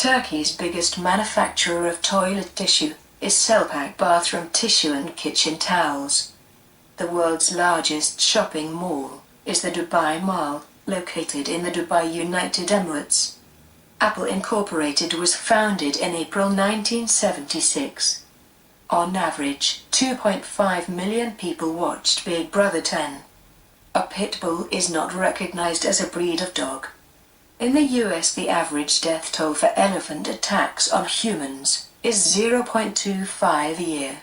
Turkey's biggest manufacturer of toilet tissue is Selpak Bathroom Tissue and Kitchen Towels. The world's largest shopping mall is the Dubai Mall, located in the Dubai United Emirates. Apple Incorporated was founded in April 1976. On average, 2.5 million people watched Big Brother 10. A pit bull is not recognized as a breed of dog. In the US, the average death toll for elephant attacks on humans is 0.25 a year.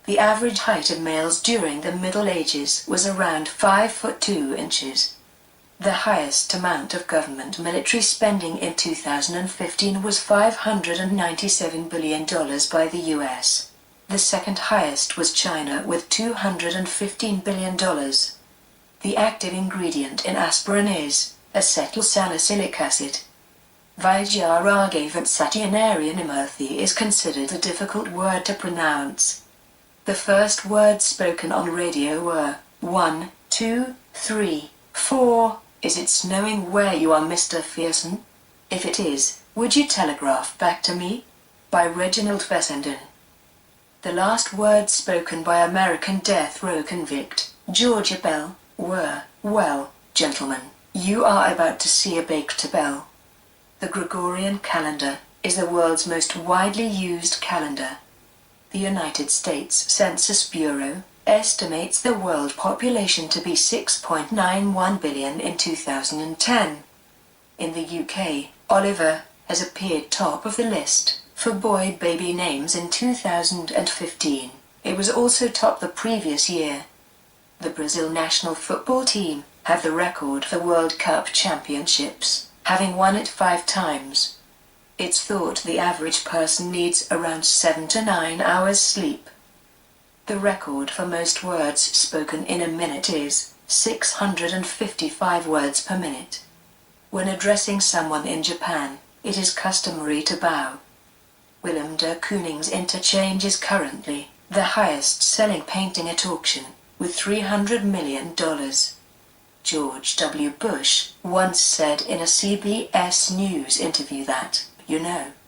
The average height of males during the Middle Ages was around 5 foot 2 inches. The highest amount of government military spending in 2015 was $597 billion by the US. The second highest was China with $215 billion. The active ingredient in aspirin is acetylsalicylic acid. Vigyaragavansatyanarianimurthy is considered a difficult word to pronounce. The first words spoken on radio were 1, 2, 3, 4. Is it snowing where you are, Mr. Pearson? If it is, would you telegraph back to me? By Reginald Fessenden. The last words spoken by American death row convict Georgia Bell were, "Well, gentlemen, you are about to see a baked bell." The Gregorian calendar is the world's most widely used calendar. The United States Census Bureau estimates the world population to be 6.91 billion in 2010. In the UK, Oliver has appeared top of the list for boy-baby names in 2015. It was also top the previous year. The Brazil national football team have the record for World Cup championships, having won it 5 times. It's thought the average person needs around 7 to 9 hours sleep. The record for most words spoken in a minute is 655 words per minute. When addressing someone in Japan, it is customary to bow. Willem de Kooning's Interchange is currently the highest-selling painting at auction, with $300 million. George W. Bush once said in a CBS News interview that,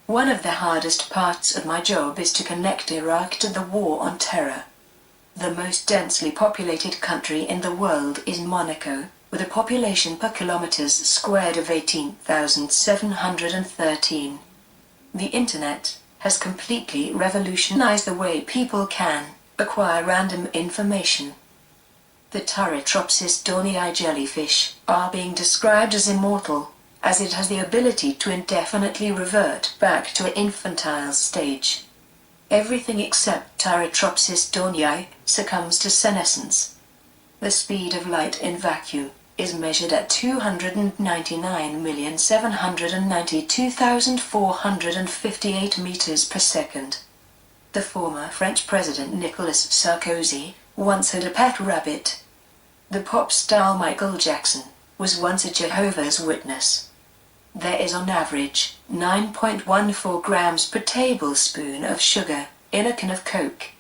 one of the hardest parts of my job is to connect Iraq to the war on terror. The most densely populated country in the world is Monaco, with a population per kilometers squared of 18,713. The Internet has completely revolutionized the way people can acquire random information. The Turritopsis dohrnii jellyfish are being described as immortal, as it has the ability to indefinitely revert back to an infantile stage. Everything except Turritopsis dohrnii succumbs to senescence. The speed of light in vacuum is measured at 299,792,458 meters per second. The former French President Nicolas Sarkozy once had a pet rabbit. The pop star Michael Jackson was once a Jehovah's Witness. There is on average 9.14 grams per tablespoon of sugar in a can of Coke.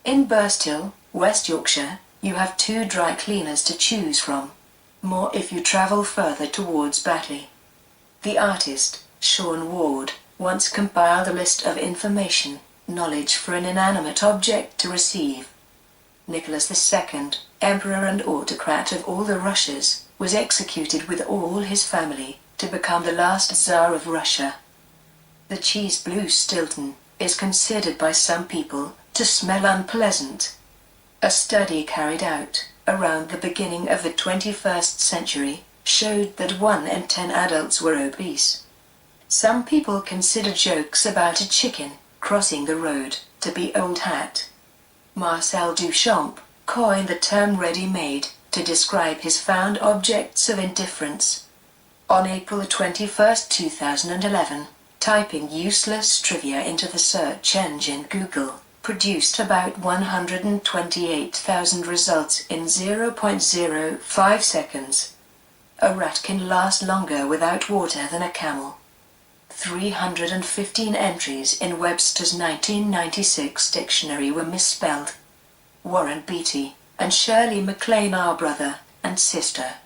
In Bursthill, West Yorkshire, you have 2 dry cleaners to choose from. More if you travel further towards Batley. The artist, Sean Ward, once compiled a list of information, knowledge for an inanimate object to receive. Nicholas II, Emperor and autocrat of all the Russias, was executed with all his family, to become the last Tsar of Russia. The cheese blue Stilton is considered by some people to smell unpleasant. A study carried out around the beginning of the 21st century showed that 1 in 10 adults were obese. Some people consider jokes about a chicken crossing the road to be old hat. Marcel Duchamp coined the term ready-made to describe his found objects of indifference. On April 21, 2011, typing useless trivia into the search engine Google produced about 128,000 results in 0.05 seconds. A rat can last longer without water than a camel. 315 entries in Webster's 1996 dictionary were misspelled. Warren Beatty and Shirley MacLaine are brother and sister.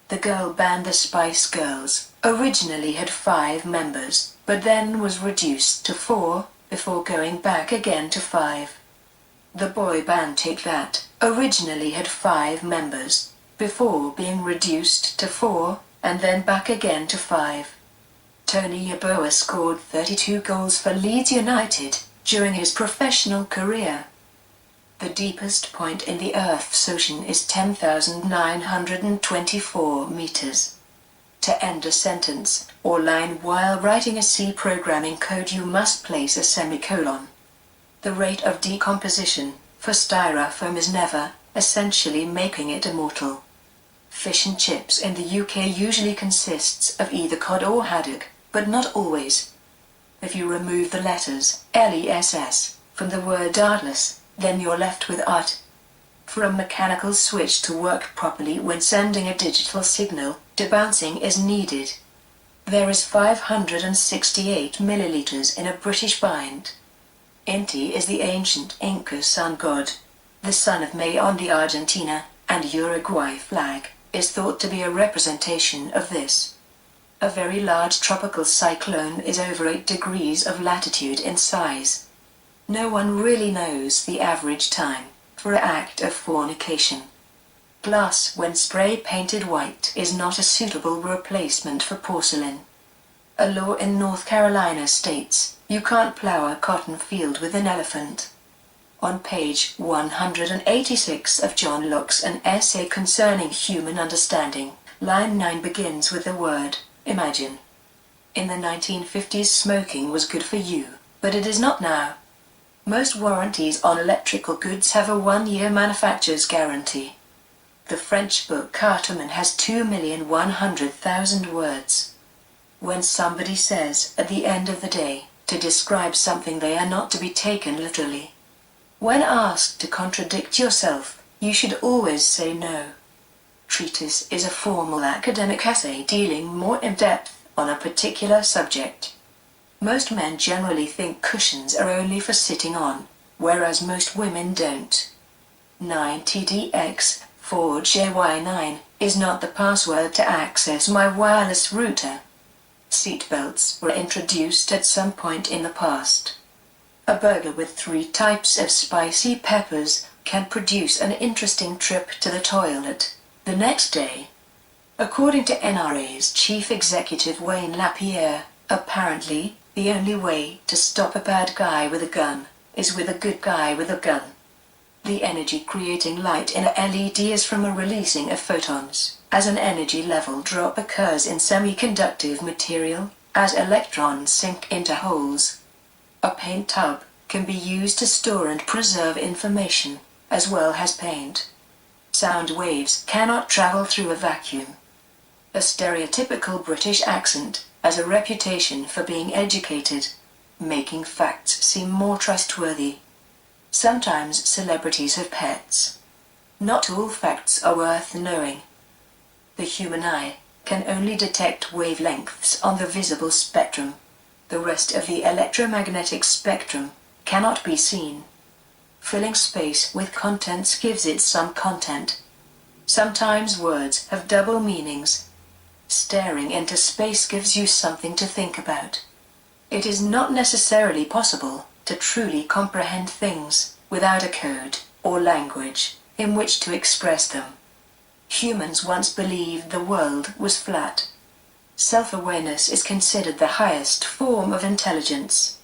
The girl band the Spice Girls originally had 5 members, but then was reduced to 4, before going back again to 5. The boy band Take That originally had 5 members, before being reduced to 4, and then back again to 5. Tony Yeboah scored 32 goals for Leeds United during his professional career. The deepest point in the Earth's ocean is 10,924 meters. To end a sentence or line while writing a C programming code, you must place a semicolon. The rate of decomposition for styrofoam is never, essentially making it immortal. Fish and chips in the UK usually consists of either cod or haddock, but not always. If you remove the letters LESS from the word artless, then you're left with art. For a mechanical switch to work properly when sending a digital signal, debouncing is needed. There is 568 milliliters in a British bind. Inti is the ancient Inca sun god. The son of Mayon. The Argentina and Uruguay flag is thought to be a representation of this. A very large tropical cyclone is over 8 degrees of latitude in size. No one really knows the average time for an act of fornication. Glass, when spray painted white, is not a suitable replacement for porcelain. A law in North Carolina states, you can't plow a cotton field with an elephant. On page 186 of John Locke's An Essay Concerning Human Understanding, line 9 begins with the word, imagine. In the 1950s, smoking was good for you, but it is not now. Most warranties on electrical goods have a 1-year manufacturer's guarantee. The French book Cartman has 2,100,000 words. When somebody says, at the end of the day, to describe something, they are not to be taken literally. When asked to contradict yourself, you should always say no. Treatise is a formal academic essay dealing more in depth on a particular subject. Most men generally think cushions are only for sitting on, whereas most women don't. 9TDX4JY9 is not the password to access my wireless router. Seatbelts were introduced at some point in the past. A burger with 3 types of spicy peppers can produce an interesting trip to the toilet the next day. According to NRA's chief executive Wayne LaPierre, apparently, the only way to stop a bad guy with a gun is with a good guy with a gun. The energy creating light in a LED is from a releasing of photons, as an energy level drop occurs in semiconductive material, as electrons sink into holes. A paint tub can be used to store and preserve information, as well as paint. Sound waves cannot travel through a vacuum. A stereotypical British accent has a reputation for being educated, making facts seem more trustworthy. Sometimes celebrities have pets. Not all facts are worth knowing. The human eye can only detect wavelengths on the visible spectrum. The rest of the electromagnetic spectrum cannot be seen. Filling space with contents gives it some content. Sometimes words have double meanings. Staring into space gives you something to think about. It is not necessarily possible to truly comprehend things without a code or language in which to express them. Humans once believed the world was flat. Self-awareness is considered the highest form of intelligence.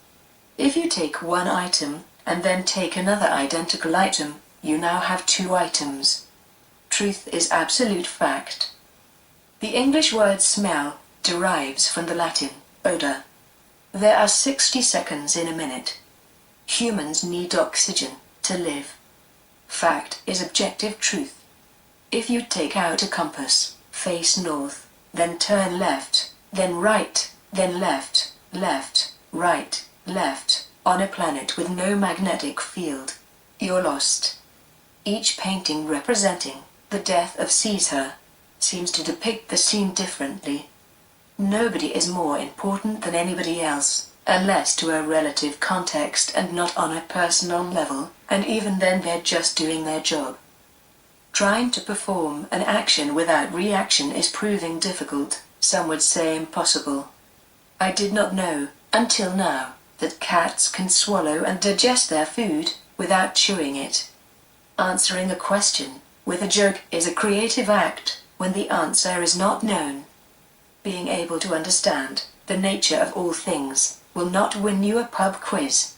If you take one item and then take another identical item, you now have 2 items. Truth is absolute fact. The English word smell derives from the Latin odor. There are 60 seconds in a minute. Humans need oxygen to live. Fact is objective truth. If you take out a compass, face north, then turn left, then right, then left, left, right, left, on a planet with no magnetic field, you're lost. Each painting representing the death of Caesar seems to depict the scene differently. Nobody is more important than anybody else, unless to a relative context and not on a personal level, and even then they're just doing their job. Trying to perform an action without reaction is proving difficult, some would say impossible. I did not know, until now, that cats can swallow and digest their food without chewing it. Answering a question with a joke is a creative act when the answer is not known. Being able to understand the nature of all things will not win you a pub quiz.